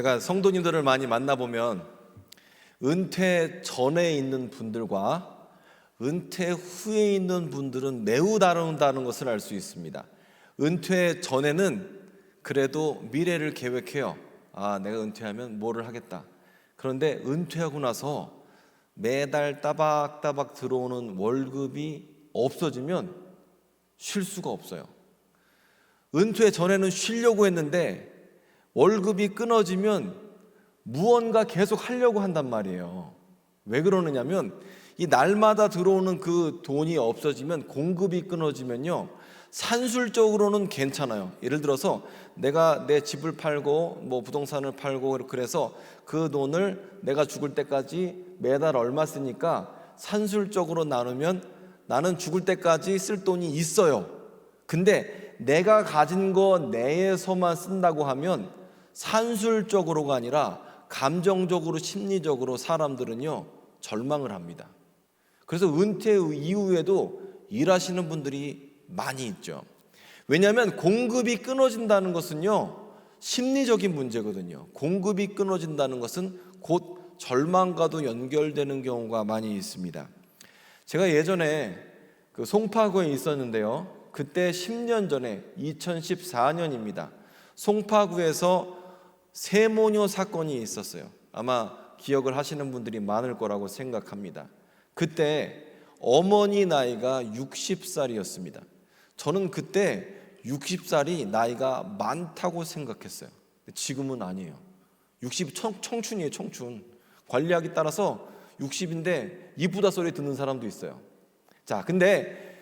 제가 성도님들을 많이 만나보면 은퇴 전에 있는 분들과 은퇴 후에 있는 분들은 매우 다르다는 것을 알 수 있습니다. 은퇴 전에는 그래도 미래를 계획해요. 내가 은퇴하면 뭐를 하겠다. 그런데 은퇴하고 나서 매달 따박따박 들어오는 월급이 없어지면 쉴 수가 없어요. 은퇴 전에는 쉬려고 했는데 월급이 끊어지면 무언가 계속 하려고 한단 말이에요. 왜 그러느냐면 이 날마다 들어오는 그 돈이 없어지면, 공급이 끊어지면요, 산술적으로는 괜찮아요. 예를 들어서 내가 내 집을 팔고 뭐 부동산을 팔고 그래서 그 돈을 내가 죽을 때까지 매달 얼마 쓰니까 산술적으로 나누면 나는 죽을 때까지 쓸 돈이 있어요. 근데 내가 가진 거 내에서만 쓴다고 하면 산술적으로가 아니라 감정적으로, 심리적으로 사람들은요 절망을 합니다. 그래서 은퇴 이후에도 일하시는 분들이 많이 있죠. 왜냐하면 공급이 끊어진다는 것은요 심리적인 문제거든요. 공급이 끊어진다는 것은 곧 절망과도 연결되는 경우가 많이 있습니다. 제가 예전에 그 송파구에 있었는데요, 그때 10년 전에 2014년입니다. 송파구에서 세모녀 사건이 있었어요. 아마 기억을 하시는 분들이 많을 거라고 생각합니다. 그때 어머니 나이가 60살이었습니다. 저는 그때 60살이 나이가 많다고 생각했어요. 지금은 아니에요. 60 청춘이에요, 청춘. 관리하기 따라서 60인데 이쁘다 소리 듣는 사람도 있어요. 자, 근데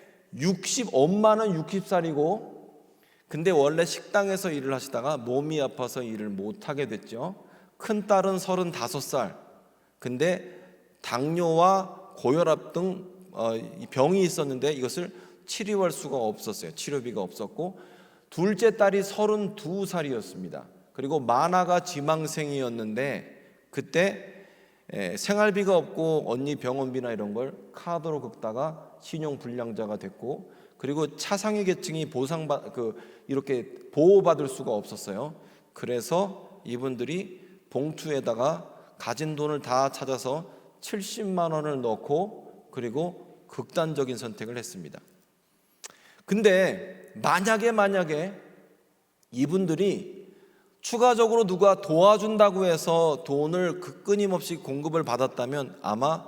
엄마는 60살이고, 근데 원래 식당에서 일을 하시다가 몸이 아파서 일을 못하게 됐죠. 큰딸은 35살. 근데 당뇨와 고혈압 등 병이 있었는데 이것을 치료할 수가 없었어요. 치료비가 없었고, 둘째 딸이 32살이었습니다. 그리고 만화가 지망생이었는데 그때 생활비가 없고 언니 병원비나 이런 걸 카드로 긁다가 신용불량자가 됐고, 그리고 차상위 계층이 이렇게 보호받을 수가 없었어요. 그래서 이분들이 봉투에다가 가진 돈을 다 찾아서 70만 원을 넣고 그리고 극단적인 선택을 했습니다. 근데 만약에 이분들이 추가적으로 누가 도와준다고 해서 돈을 끊임없이 공급을 받았다면 아마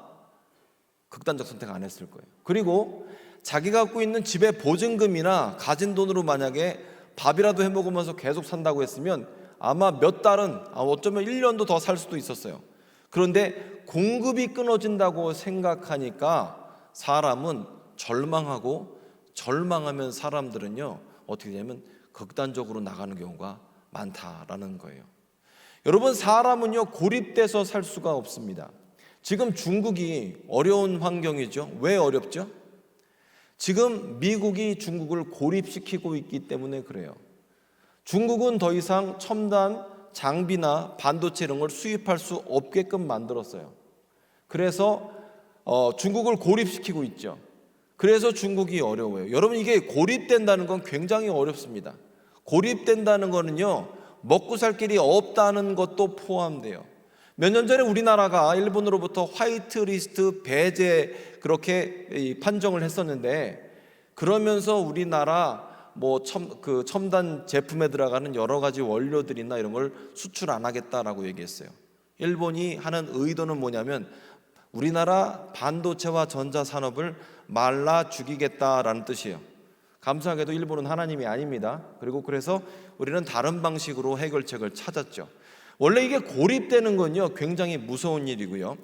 극단적 선택 안 했을 거예요. 그리고 자기가 갖고 있는 집의 보증금이나 가진 돈으로 만약에 밥이라도 해 먹으면서 계속 산다고 했으면 아마 몇 달은, 어쩌면 1년도 더 살 수도 있었어요. 그런데 공급이 끊어진다고 생각하니까 사람은 절망하고, 절망하면 사람들은요 어떻게 되냐면 극단적으로 나가는 경우가 많다라는 거예요. 여러분, 사람은요 고립돼서 살 수가 없습니다. 지금 중국이 어려운 환경이죠. 왜 어렵죠? 지금 미국이 중국을 고립시키고 있기 때문에 그래요. 중국은 더 이상 첨단 장비나 반도체 이런 걸 수입할 수 없게끔 만들었어요. 그래서 중국을 고립시키고 있죠. 그래서 중국이 어려워요. 여러분, 이게 고립된다는 건 굉장히 어렵습니다. 고립된다는 거는요 먹고 살 길이 없다는 것도 포함돼요. 몇 년 전에 우리나라가 일본으로부터 화이트리스트 배제 그렇게 판정을 했었는데, 그러면서 우리나라 첨단 제품에 들어가는 여러 가지 원료들이나 이런 걸 수출 안 하겠다라고 얘기했어요. 일본이 하는 의도는 뭐냐면 우리나라 반도체와 전자산업을 말라 죽이겠다라는 뜻이에요. 감사하게도 일본은 하나님이 아닙니다. 그리고 그래서 우리는 다른 방식으로 해결책을 찾았죠. 원래 이게 고립되는 건요 굉장히 무서운 일이고요.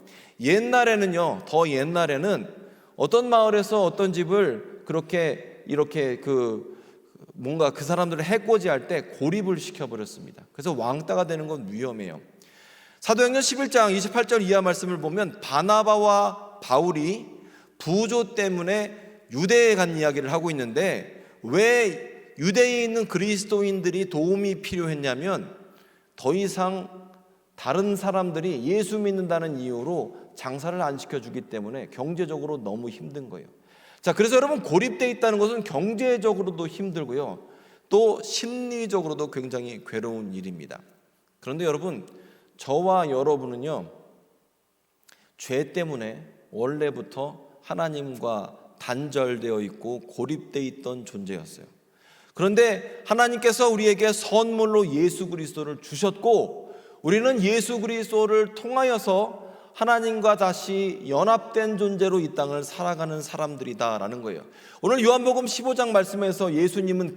더 옛날에는 어떤 마을에서 어떤 집을 이렇게 뭔가 그 사람들을 해코지할 때 고립을 시켜버렸습니다. 그래서 왕따가 되는 건 위험해요. 사도행전 11장 28절 이하 말씀을 보면 바나바와 바울이 부조 때문에 유대에 간 이야기를 하고 있는데, 왜 유대에 있는 그리스도인들이 도움이 필요했냐면 더 이상 다른 사람들이 예수 믿는다는 이유로 장사를 안 시켜주기 때문에 경제적으로 너무 힘든 거예요. 자, 그래서 여러분, 고립되어 있다는 것은 경제적으로도 힘들고요, 또 심리적으로도 굉장히 괴로운 일입니다. 그런데 여러분, 저와 여러분은요, 죄 때문에 원래부터 하나님과 단절되어 있고 고립되어 있던 존재였어요. 그런데 하나님께서 우리에게 선물로 예수 그리스도를 주셨고, 우리는 예수 그리스도를 통하여서 하나님과 다시 연합된 존재로 이 땅을 살아가는 사람들이다라는 거예요. 오늘 요한복음 15장 말씀에서 예수님은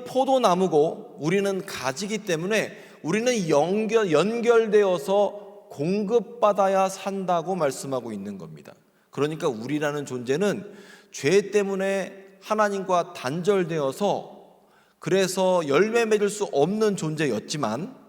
포도나무고 우리는 가지기 때문에 우리는 연결되어서 공급받아야 산다고 말씀하고 있는 겁니다. 그러니까 우리라는 존재는 죄 때문에 하나님과 단절되어서 그래서 열매 맺을 수 없는 존재였지만,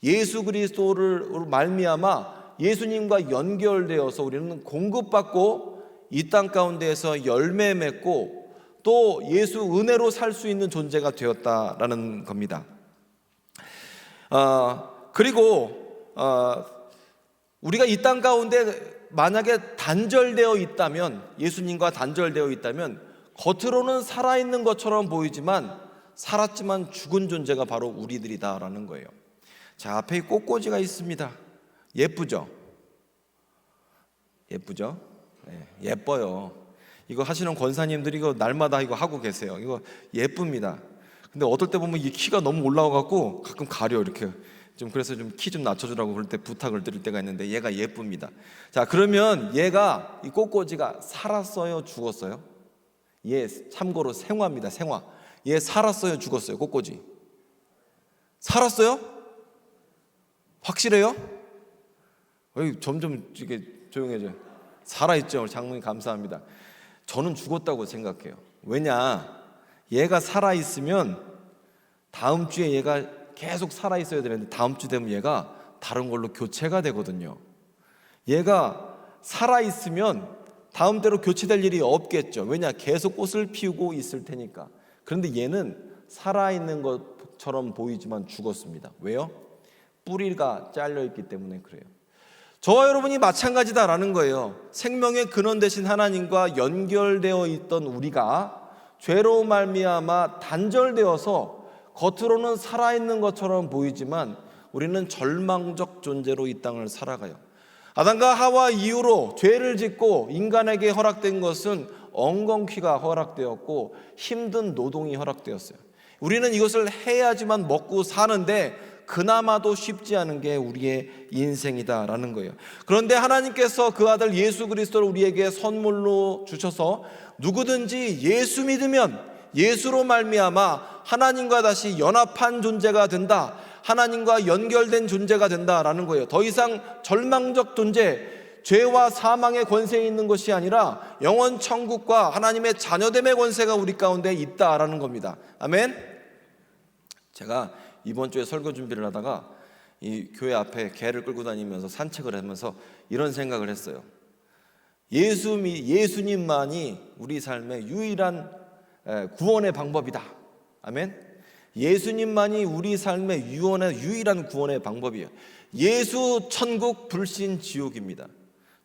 예수 그리스도를 말미암아 예수님과 연결되어서 우리는 공급받고 이 땅 가운데에서 열매 맺고 또 예수 은혜로 살 수 있는 존재가 되었다라는 겁니다. 그리고 우리가 이 땅 가운데 만약에 단절되어 있다면, 예수님과 단절되어 있다면 겉으로는 살아있는 것처럼 보이지만 살았지만 죽은 존재가 바로 우리들이다라는 거예요. 자, 앞에 이 꽃꽂이가 있습니다. 예쁘죠? 예쁘죠? 네, 예뻐요. 이거 하시는 권사님들이 이거 날마다 이거 하고 계세요. 이거 예쁩니다. 근데 어떨 때 보면 이 키가 너무 올라와갖고 가끔 가려 이렇게. 그래서 좀 키 좀 낮춰주라고 그럴 때 부탁을 드릴 때가 있는데 얘가 예쁩니다. 자, 그러면 얘가, 이 꽃꽂이가 살았어요, 죽었어요? 얘 참고로 생화입니다. 생화. 얘 살았어요, 죽었어요? 꽃꽂이 살았어요? 확실해요? 점점 이게 조용해져요. 살아있죠. 장모님 감사합니다. 저는 죽었다고 생각해요. 왜냐, 얘가 살아있으면 다음 주에 얘가 계속 살아있어야 되는데 다음 주 되면 얘가 다른 걸로 교체가 되거든요. 얘가 살아있으면 다음 대로 교체될 일이 없겠죠. 왜냐, 계속 꽃을 피우고 있을 테니까. 그런데 얘는 살아있는 것처럼 보이지만 죽었습니다. 왜요? 뿌리가 잘려있기 때문에 그래요. 저와 여러분이 마찬가지다라는 거예요. 생명의 근원 되신 하나님과 연결되어 있던 우리가 죄로 말미암아 단절되어서 겉으로는 살아있는 것처럼 보이지만 우리는 절망적 존재로 이 땅을 살아가요. 아담과 하와 이후로 죄를 짓고 인간에게 허락된 것은 엉겅퀴가 허락되었고 힘든 노동이 허락되었어요. 우리는 이것을 해야지만 먹고 사는데 그나마도 쉽지 않은 게 우리의 인생이다라는 거예요. 그런데 하나님께서 그 아들 예수 그리스도를 우리에게 선물로 주셔서 누구든지 예수 믿으면 예수로 말미암아 하나님과 다시 연합한 존재가 된다, 하나님과 연결된 존재가 된다라는 거예요. 더 이상 절망적 존재, 죄와 사망의 권세에 있는 것이 아니라 영원 천국과 하나님의 자녀됨의 권세가 우리 가운데 있다라는 겁니다. 아멘. 제가 이번 주에 설교 준비를 하다가 이 교회 앞에 개를 끌고 다니면서 산책을 하면서 이런 생각을 했어요. 예수님만이 우리 삶의 유일한 구원의 방법이다. 아멘. 예수님만이 우리 삶의 유일한 구원의 방법이에요. 예수 천국, 불신 지옥입니다.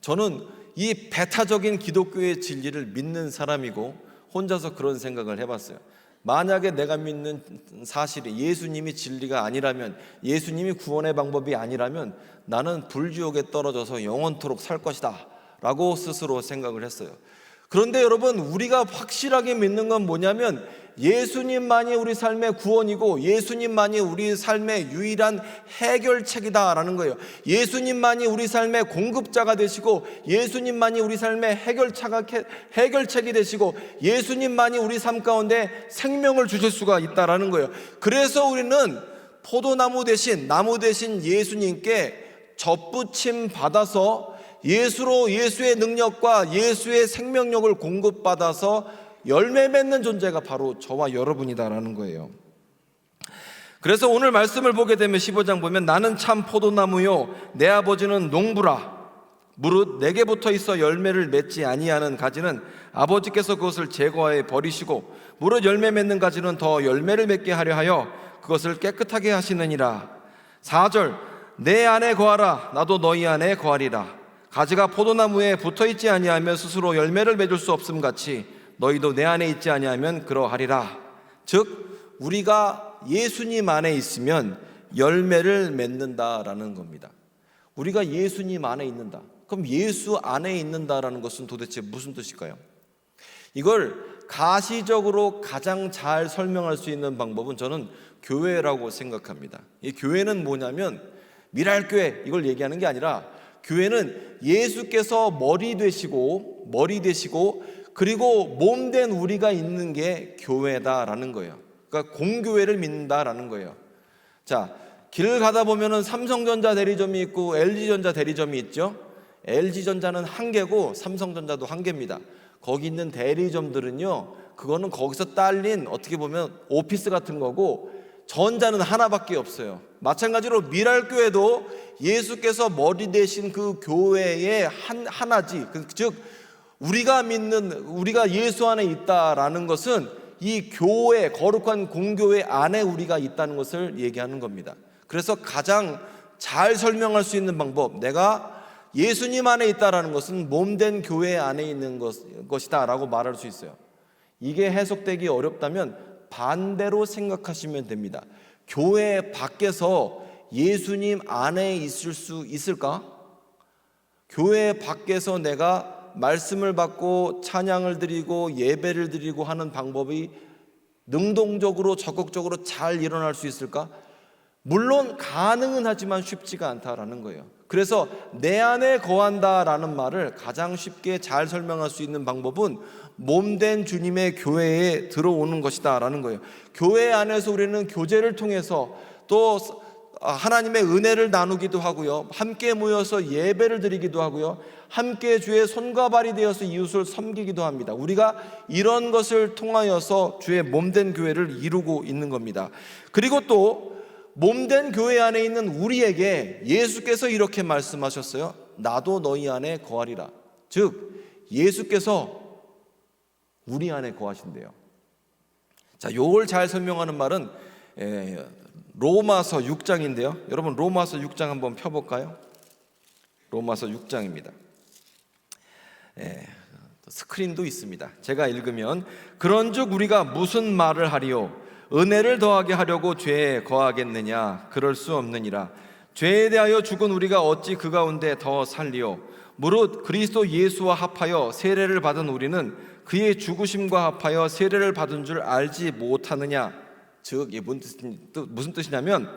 저는 이 배타적인 기독교의 진리를 믿는 사람이고 혼자서 그런 생각을 해봤어요. 만약에 내가 믿는 사실이 예수님이 진리가 아니라면, 예수님이 구원의 방법이 아니라면 나는 불지옥에 떨어져서 영원토록 살 것이다 라고 스스로 생각을 했어요. 그런데 여러분, 우리가 확실하게 믿는 건 뭐냐면 예수님만이 우리 삶의 구원이고 예수님만이 우리 삶의 유일한 해결책이다라는 거예요. 예수님만이 우리 삶의 공급자가 되시고 예수님만이 우리 삶의 해결책이 되시고 예수님만이 우리 삶 가운데 생명을 주실 수가 있다라는 거예요. 그래서 우리는 포도나무 대신, 나무 대신 예수님께 접붙임 받아서 예수의 능력과 예수의 생명력을 공급받아서 열매 맺는 존재가 바로 저와 여러분이다라는 거예요. 그래서 오늘 말씀을 보게 되면 15장 보면 나는 참 포도나무요 내 아버지는 농부라. 무릇 내게 붙어 있어 열매를 맺지 아니하는 가지는 아버지께서 그것을 제거해 버리시고 무릇 열매 맺는 가지는 더 열매를 맺게 하려 하여 그것을 깨끗하게 하시느니라. 4절 내 안에 거하라 나도 너희 안에 거하리라. 가지가 포도나무에 붙어있지 아니하면 스스로 열매를 맺을 수 없음 같이 너희도 내 안에 있지 아니하면 그러하리라. 즉 우리가 예수님 안에 있으면 열매를 맺는다라는 겁니다. 우리가 예수님 안에 있는다. 그럼 예수 안에 있는다라는 것은 도대체 무슨 뜻일까요? 이걸 가시적으로 가장 잘 설명할 수 있는 방법은 저는 교회라고 생각합니다. 이 교회는 뭐냐면 미랄교회 이걸 얘기하는 게 아니라 교회는 예수께서 머리 되시고 그리고 몸된 우리가 있는 게 교회다라는 거예요. 그러니까 공교회를 믿는다라는 거예요. 자, 길 가다 보면은 삼성전자 대리점이 있고 LG전자 대리점이 있죠. LG전자는 한 개고 삼성전자도 한 개입니다. 거기 있는 대리점들은요, 그거는 거기서 딸린 어떻게 보면 오피스 같은 거고 전자는 하나밖에 없어요. 마찬가지로 미랄교회도 예수께서 머리 되신 그 교회의 하나지. 즉 우리가 예수 안에 있다라는 것은 이 교회, 거룩한 공교회 안에 우리가 있다는 것을 얘기하는 겁니다. 그래서 가장 잘 설명할 수 있는 방법, 내가 예수님 안에 있다라는 것은 몸된 교회 안에 있는 것이다 라고 말할 수 있어요. 이게 해석되기 어렵다면 반대로 생각하시면 됩니다. 교회 밖에서 예수님 안에 있을 수 있을까? 교회 밖에서 내가 말씀을 받고 찬양을 드리고 예배를 드리고 하는 방법이 능동적으로 적극적으로 잘 일어날 수 있을까? 물론 가능은 하지만 쉽지가 않다라는 거예요. 그래서 내 안에 거한다라는 말을 가장 쉽게 잘 설명할 수 있는 방법은 몸된 주님의 교회에 들어오는 것이다 라는 거예요. 교회 안에서 우리는 교제를 통해서 또 하나님의 은혜를 나누기도 하고요, 함께 모여서 예배를 드리기도 하고요, 함께 주의 손과 발이 되어서 이웃을 섬기기도 합니다. 우리가 이런 것을 통하여서 주의 몸된 교회를 이루고 있는 겁니다. 그리고 또 몸된 교회 안에 있는 우리에게 예수께서 이렇게 말씀하셨어요. 나도 너희 안에 거하리라. 즉 예수께서 우리 안에 거하신대요. 자, 요걸 잘 설명하는 말은 로마서 6장인데요. 여러분 로마서 6장 한번 펴볼까요? 로마서 6장입니다. 스크린도 있습니다. 제가 읽으면 그런즉 우리가 무슨 말을 하리요? 은혜를 더하게 하려고 죄에 거하겠느냐? 그럴 수 없느니라. 죄에 대하여 죽은 우리가 어찌 그 가운데 더 살리요? 무릇 그리스도 예수와 합하여 세례를 받은 우리는 그의 죽으심과 합하여 세례를 받은 줄 알지 못하느냐? 즉 이게 무슨 뜻이냐면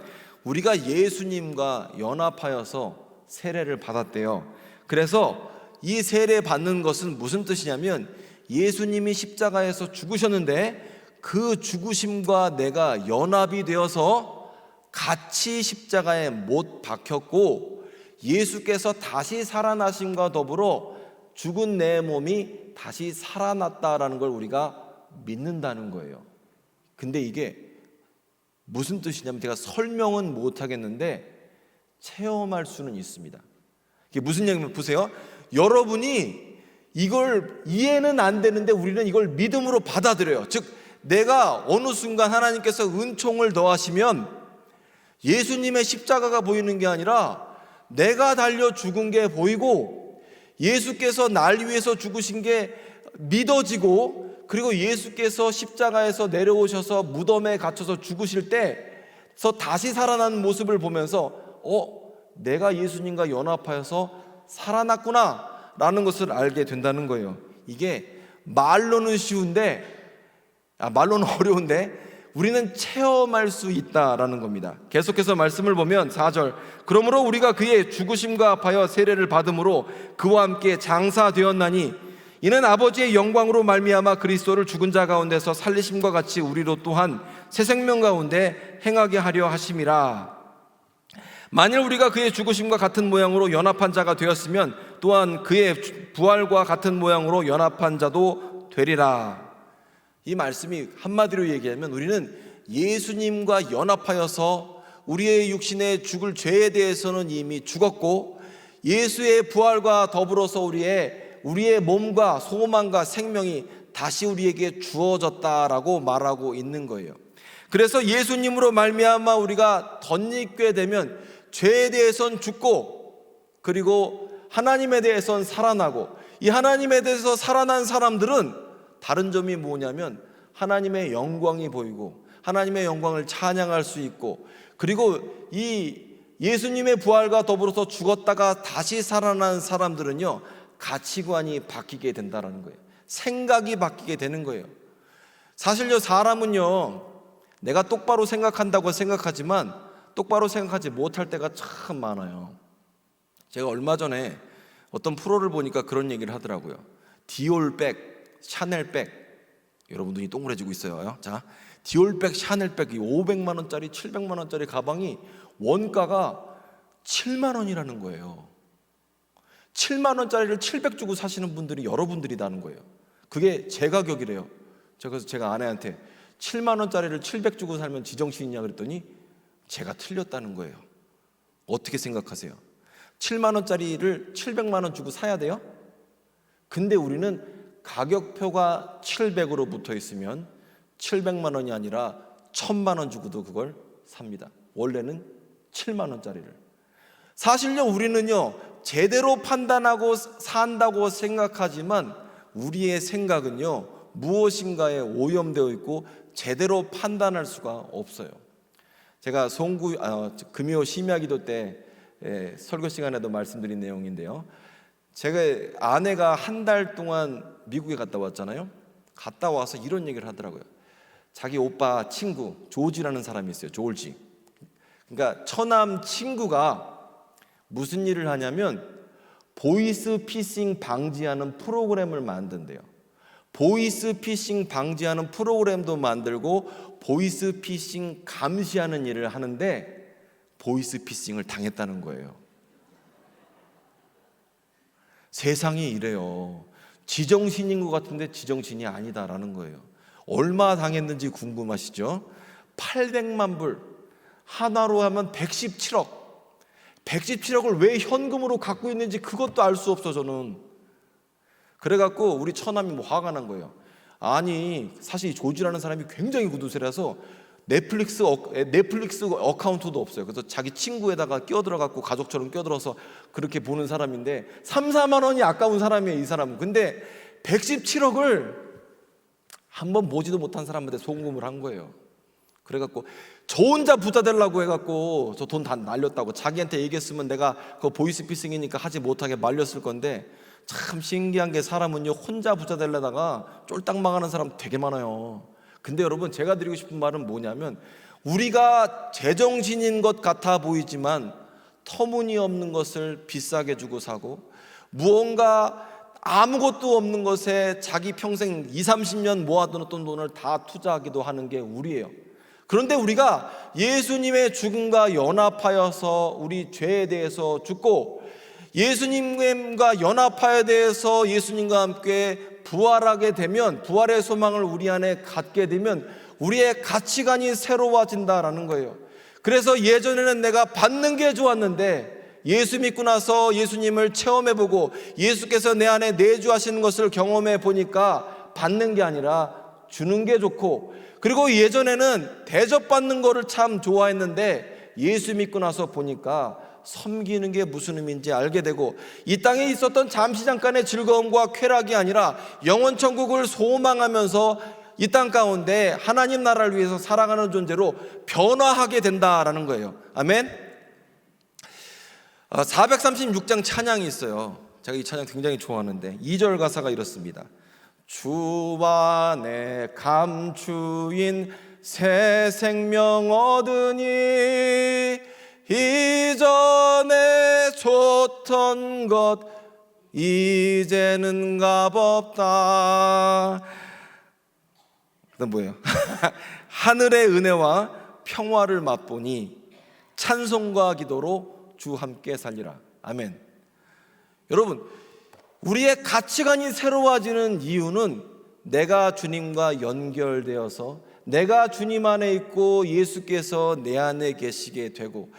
우리가 예수님과 연합하여서 세례를 받았대요. 그래서 이 세례 받는 것은 무슨 뜻이냐면 예수님이 십자가에서 죽으셨는데 그 죽으심과 내가 연합이 되어서 같이 십자가에 못 박혔고 예수께서 다시 살아나심과 더불어 죽은 내 몸이 다시 살아났다라는 걸 우리가 믿는다는 거예요. 근데 이게 무슨 뜻이냐면 제가 설명은 못 하겠는데 체험할 수는 있습니다. 이게 무슨 얘기냐면 보세요. 여러분이 이걸 이해는 안 되는데 우리는 이걸 믿음으로 받아들여요. 즉 내가 어느 순간 하나님께서 은총을 더하시면 예수님의 십자가가 보이는 게 아니라 내가 달려 죽은 게 보이고 예수께서 날 위해서 죽으신 게 믿어지고 그리고 예수께서 십자가에서 내려오셔서 무덤에 갇혀서 죽으실 때서 다시 살아난 모습을 보면서 내가 예수님과 연합하여서 살아났구나 라는 것을 알게 된다는 거예요. 이게 말로는 쉬운데 말로는 어려운데 우리는 체험할 수 있다라는 겁니다. 계속해서 말씀을 보면 4절 그러므로 우리가 그의 죽으심과 합하여 세례를 받음으로 그와 함께 장사되었나니 이는 아버지의 영광으로 말미암아 그리스도를 죽은 자 가운데서 살리심과 같이 우리로 또한 새 생명 가운데 행하게 하려 하심이라. 만일 우리가 그의 죽으심과 같은 모양으로 연합한 자가 되었으면 또한 그의 부활과 같은 모양으로 연합한 자도 되리라. 이 말씀이 한마디로 얘기하면 우리는 예수님과 연합하여서 우리의 육신에 죽을 죄에 대해서는 이미 죽었고 예수의 부활과 더불어서 우리의 몸과 소망과 생명이 다시 우리에게 주어졌다라고 말하고 있는 거예요. 그래서 예수님으로 말미암아 우리가 덧입게 되면 죄에 대해서는 죽고 그리고 하나님에 대해서는 살아나고 이 하나님에 대해서 살아난 사람들은 다른 점이 뭐냐면 하나님의 영광이 보이고 하나님의 영광을 찬양할 수 있고 그리고 이 예수님의 부활과 더불어서 죽었다가 다시 살아난 사람들은요, 가치관이 바뀌게 된다는 거예요. 생각이 바뀌게 되는 거예요. 사실요, 사람은요, 내가 똑바로 생각한다고 생각하지만 똑바로 생각하지 못할 때가 참 많아요. 제가 얼마 전에 어떤 프로를 보니까 그런 얘기를 하더라고요. 디올백, 샤넬백, 여러분 눈이 동그래지고 있어요. 자, 디올백, 샤넬백, 500만 원짜리, 700만 원짜리 가방이 원가가 7만 원이라는 거예요. 7만 원짜리를 700 주고 사시는 분들이 여러분들이라는 거예요. 그게 제 가격이래요. 그래서 제가 아내한테 7만 원짜리를 700 주고 살면 지정신이냐 그랬더니 제가 틀렸다는 거예요. 어떻게 생각하세요? 7만 원짜리를 700만 원 주고 사야 돼요? 근데 우리는 가격표가 700으로 붙어 있으면 700만 원이 아니라 1000만 원 주고도 그걸 삽니다. 원래는 7만 원짜리를. 사실요, 우리는요, 제대로 판단하고 산다고 생각하지만 우리의 생각은요, 무엇인가에 오염되어 있고 제대로 판단할 수가 없어요. 제가 금요 심야기도 때 설교 시간에도 말씀드린 내용인데요, 제가 아내가 한 달 동안 미국에 갔다 왔잖아요. 갔다 와서 이런 얘기를 하더라고요. 자기 오빠 친구 조지라는 사람이 있어요. 조지. 그러니까 처남 친구가 무슨 일을 하냐면 보이스 피싱 방지하는 프로그램을 만든대요. 보이스 피싱 방지하는 프로그램도 만들고 보이스 피싱 감시하는 일을 하는데 보이스 피싱을 당했다는 거예요. 세상이 이래요. 지정신인 것 같은데 지정신이 아니다라는 거예요. 얼마 당했는지 궁금하시죠? 800만 불, 하나로 하면 117억. 117억을 왜 현금으로 갖고 있는지 그것도 알 수 없어 저는. 그래갖고 우리 처남이 화가 난 거예요. 아니, 사실 조지라는 사람이 굉장히 구두쇠라서 넷플릭스 어카운트도 없어요. 그래서 자기 친구에다가 끼어들어갖고 가족처럼 끼어들어서 그렇게 보는 사람인데 3, 4만 원이 아까운 사람이에요, 이 사람은. 근데 117억을 한번 보지도 못한 사람한테 송금을 한 거예요. 그래갖고 저 혼자 부자 되려고 해갖고 저 돈 다 날렸다고 자기한테 얘기했으면 내가 그거 보이스피싱이니까 하지 못하게 말렸을 건데, 참 신기한 게 사람은요, 혼자 부자 되려다가 쫄딱 망하는 사람 되게 많아요. 근데 여러분, 제가 드리고 싶은 말은 뭐냐면, 우리가 제정신인 것 같아 보이지만 터무니없는 것을 비싸게 주고 사고, 무언가 아무것도 없는 것에 자기 평생 20, 30년 모아두었던 돈을 다 투자하기도 하는 게 우리예요. 그런데 우리가 예수님의 죽음과 연합하여서 우리 죄에 대해서 죽고 예수님과 연합하여 대해서 예수님과 함께 부활하게 되면, 부활의 소망을 우리 안에 갖게 되면 우리의 가치관이 새로워진다라는 거예요. 그래서 예전에는 내가 받는 게 좋았는데 예수 믿고 나서 예수님을 체험해보고 예수께서 내 안에 내주하시는 것을 경험해 보니까 받는 게 아니라 주는 게 좋고, 그리고 예전에는 대접받는 거를 참 좋아했는데 예수 믿고 나서 보니까 섬기는 게 무슨 의미인지 알게 되고, 이 땅에 있었던 잠시 잠깐의 즐거움과 쾌락이 아니라 영원 천국을 소망하면서 이 땅 가운데 하나님 나라를 위해서 살아가는 존재로 변화하게 된다라는 거예요. 아멘. 436장 찬양이 있어요. 제가 이 찬양 굉장히 좋아하는데 2절 가사가 이렇습니다. 주 안에 감추인 새 생명 얻으니 이전에 좋던 것 이제는 값없다. 그다음 뭐예요? 하늘의 은혜와 평화를 맛보니 찬송과 기도로 주 함께 살리라. 아멘. 여러분, 우리의 가치관이 새로워지는 이유는 내가 주님과 연결되어서 내가 주님 안에 있고 예수께서 내 안에 계시게 되고,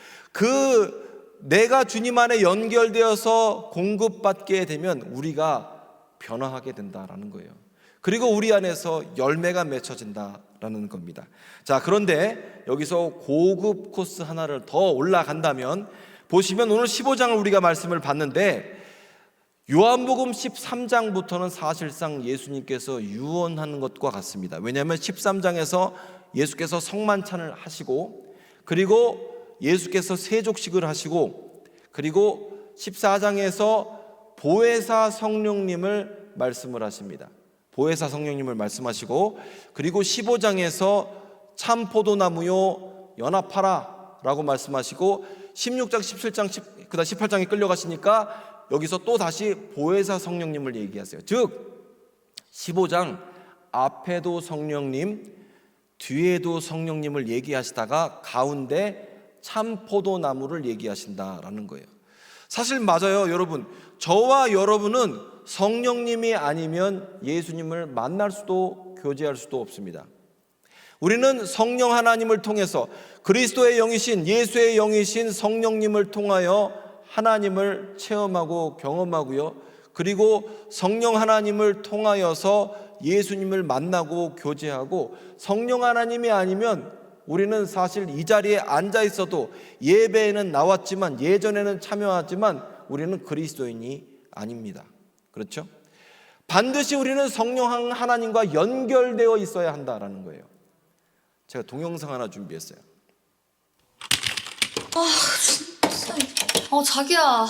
내가 주님 안에 연결되어서 공급받게 되면 우리가 변화하게 된다라는 거예요. 그리고 우리 안에서 열매가 맺혀진다라는 겁니다. 자, 그런데 여기서 고급 코스 하나를 더 올라간다면, 보시면 오늘 15장을 우리가 말씀을 봤는데 요한복음 13장부터는 사실상 예수님께서 유언하는 것과 같습니다. 왜냐하면 13장에서 예수께서 성만찬을 하시고 그리고 예수께서 세족식을 하시고, 그리고 14장에서 보혜사 성령님을 말씀을 하십니다. 보혜사 성령님을 말씀하시고, 그리고 15장에서 참 포도나무요 연합하라 라고 말씀하시고, 16장 17장 그다음 18장에 끌려가시니까 여기서 또 다시 보혜사 성령님을 얘기하세요. 즉 15장 앞에도 성령님, 뒤에도 성령님을 얘기하시다가 가운데 참 포도나무를 얘기하신다라는 거예요. 사실 맞아요, 여러분. 저와 여러분은 성령님이 아니면 예수님을 만날 수도 교제할 수도 없습니다. 우리는 성령 하나님을 통해서 그리스도의 영이신, 예수의 영이신 성령님을 통하여 하나님을 체험하고 경험하고요, 그리고 성령 하나님을 통하여서 예수님을 만나고 교제하고, 성령 하나님이 아니면 우리는 사실 이 자리에 앉아 있어도 예배에는 나왔지만, 예전에는 참여하지만 우리는 그리스도인이 아닙니다. 그렇죠? 반드시 우리는 성령 하나님과 연결되어 있어야 한다라는 거예요. 제가 동영상 하나 준비했어요. 진짜. 자기야.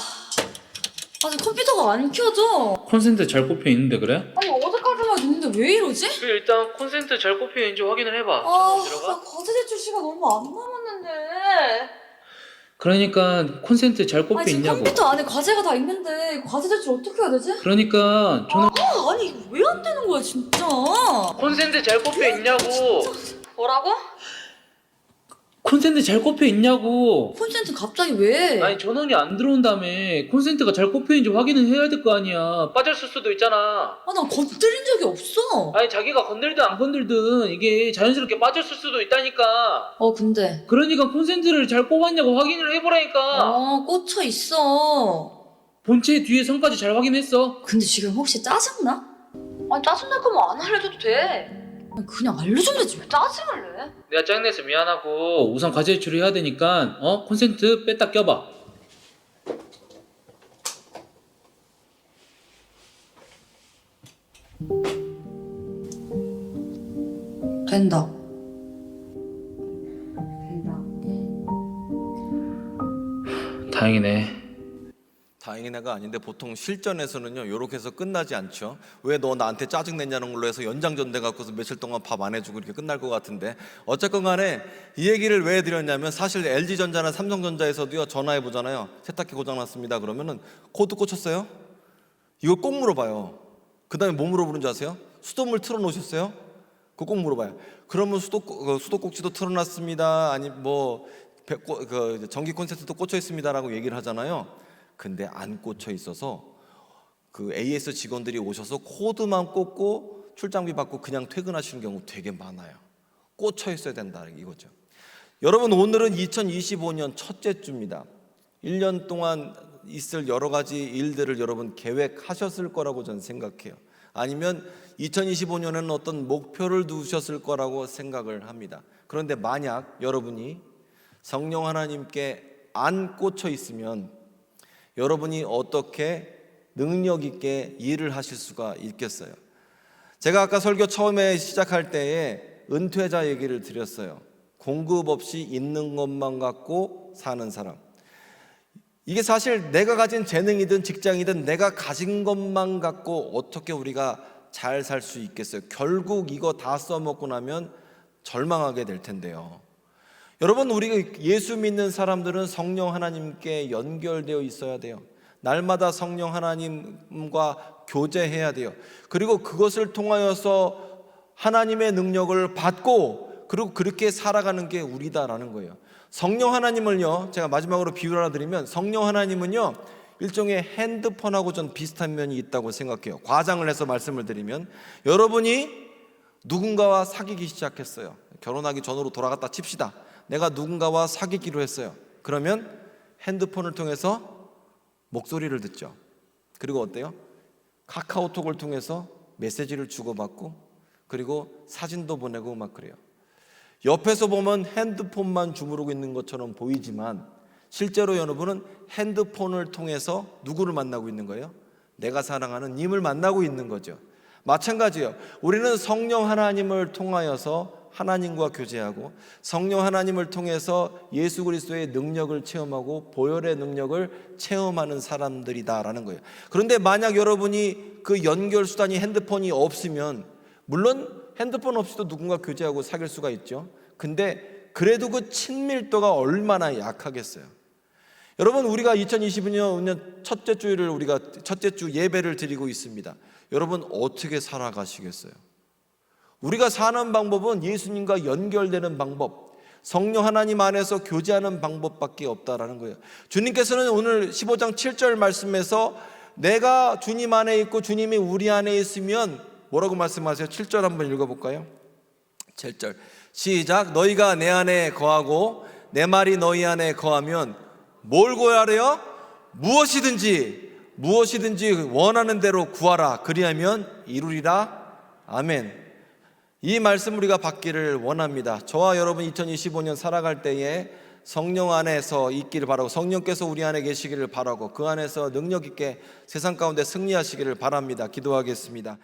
아니 컴퓨터가 안 켜져. 콘센트 잘 꼽혀 있는데 그래? 아니 어제까지만 있는데 왜 이러지? 일단 콘센트 잘 꼽혀 있는지 확인을 해봐. 나 과제 제출 시간 얼마 안 남았는데. 그러니까 콘센트 잘 꼽혀 지금 있냐고. 컴퓨터 안에 과제가 다 있는데 과제 제출 어떻게 해야 되지? 그러니까 전화. 아니 이거 왜 안 되는 거야 진짜. 콘센트 잘 꼽혀 있냐고. 뭐라고? 콘센트 잘 꼽혀 있냐고. 콘센트 갑자기 왜? 아니 전원이 안 들어온 다음에 콘센트가 잘 꼽혀 있는지 확인을 해야 될 거 아니야. 빠졌을 수도 있잖아. 난 건드린 적이 없어. 아니 자기가 건들든 안 건들든 이게 자연스럽게 빠졌을 수도 있다니까. 근데 그러니까 콘센트를 잘 꼽았냐고 확인을 해보라니까. 꽂혀 있어. 본체 뒤에 선까지 잘 확인했어. 근데 지금 혹시 짜증나? 아니 짜증날 거면 안 알려줘도 돼. 그냥 알려주면 되지 왜 짜증을 내? 내가 짜증내서 미안하고 우선 과제 제출을 해야 되니까 콘센트 뺐다 껴봐. 된다. 다행이네. 다행이네가 아닌데 보통 실전에서는요 이렇게 해서 끝나지 않죠. 왜 너 나한테 짜증냈냐는 걸로 해서 연장전대 갖고서 며칠 동안 밥 안 해주고 이렇게 끝날 것 같은데, 어쨌건 간에 이 얘기를 왜 드렸냐면, 사실 LG전자나 삼성전자에서도요 전화해 보잖아요. 세탁기 고장났습니다 그러면은 코드 꽂혔어요? 이거 꼭 물어봐요. 그 다음에 뭐 물어보는 줄 아세요? 수돗물 틀어놓으셨어요? 그거 꼭 물어봐요. 그러면 수도꼭지도 틀어놨습니다, 아니 전기 콘센트도 꽂혀 있습니다라고 얘기를 하잖아요. 근데 안 꽂혀 있어서 그 AS 직원들이 오셔서 코드만 꽂고 출장비 받고 그냥 퇴근하시는 경우 되게 많아요. 꽂혀 있어야 된다 이거죠. 여러분, 오늘은 2025년 첫째 주입니다. 1년 동안 있을 여러 가지 일들을 여러분 계획하셨을 거라고 저는 생각해요. 아니면 2025년에는 어떤 목표를 두셨을 거라고 생각을 합니다. 그런데 만약 여러분이 성령 하나님께 안 꽂혀 있으면 여러분이 어떻게 능력 있게 일을 하실 수가 있겠어요? 제가 아까 설교 처음에 시작할 때에 은퇴자 얘기를 드렸어요. 공급 없이 있는 것만 갖고 사는 사람. 이게 사실 내가 가진 재능이든 직장이든 내가 가진 것만 갖고 어떻게 우리가 잘 살 수 있겠어요? 결국 이거 다 써먹고 나면 절망하게 될 텐데요. 여러분, 우리가 예수 믿는 사람들은 성령 하나님께 연결되어 있어야 돼요. 날마다 성령 하나님과 교제해야 돼요. 그리고 그것을 통하여서 하나님의 능력을 받고 그리고 그렇게 살아가는 게 우리다라는 거예요. 성령 하나님을요, 제가 마지막으로 비유를 하나 드리면, 성령 하나님은요 일종의 핸드폰하고 좀 비슷한 면이 있다고 생각해요. 과장을 해서 말씀을 드리면, 여러분이 누군가와 사귀기 시작했어요. 결혼하기 전으로 돌아갔다 칩시다. 내가 누군가와 사귀기로 했어요. 그러면 핸드폰을 통해서 목소리를 듣죠. 그리고 어때요? 카카오톡을 통해서 메시지를 주고받고, 그리고 사진도 보내고 막 그래요. 옆에서 보면 핸드폰만 주무르고 있는 것처럼 보이지만 실제로 여러분은 핸드폰을 통해서 누구를 만나고 있는 거예요? 내가 사랑하는 님을 만나고 있는 거죠. 마찬가지예요. 우리는 성령 하나님을 통하여서 하나님과 교제하고 성령 하나님을 통해서 예수 그리스도의 능력을 체험하고 보혈의 능력을 체험하는 사람들이다라는 거예요. 그런데 만약 여러분이 그 연결 수단이 핸드폰이 없으면, 물론 핸드폰 없이도 누군가 교제하고 사귈 수가 있죠. 근데 그래도 그 친밀도가 얼마나 약하겠어요. 여러분, 우리가 2022년 첫째 주일을 우리가 첫째 주 예배를 드리고 있습니다. 여러분 어떻게 살아가시겠어요? 우리가 사는 방법은 예수님과 연결되는 방법, 성령 하나님 안에서 교제하는 방법밖에 없다라는 거예요. 주님께서는 오늘 15장 7절 말씀에서 내가 주님 안에 있고 주님이 우리 안에 있으면 뭐라고 말씀하세요? 7절 한번 읽어볼까요? 7절 시작. 너희가 내 안에 거하고 내 말이 너희 안에 거하면 뭘 구하래요? 무엇이든지 원하는 대로 구하라. 그리하면 이루리라. 아멘. 이 말씀 우리가 받기를 원합니다. 저와 여러분 2025년 살아갈 때에 성령 안에서 있기를 바라고, 성령께서 우리 안에 계시기를 바라고, 그 안에서 능력 있게 세상 가운데 승리하시기를 바랍니다. 기도하겠습니다.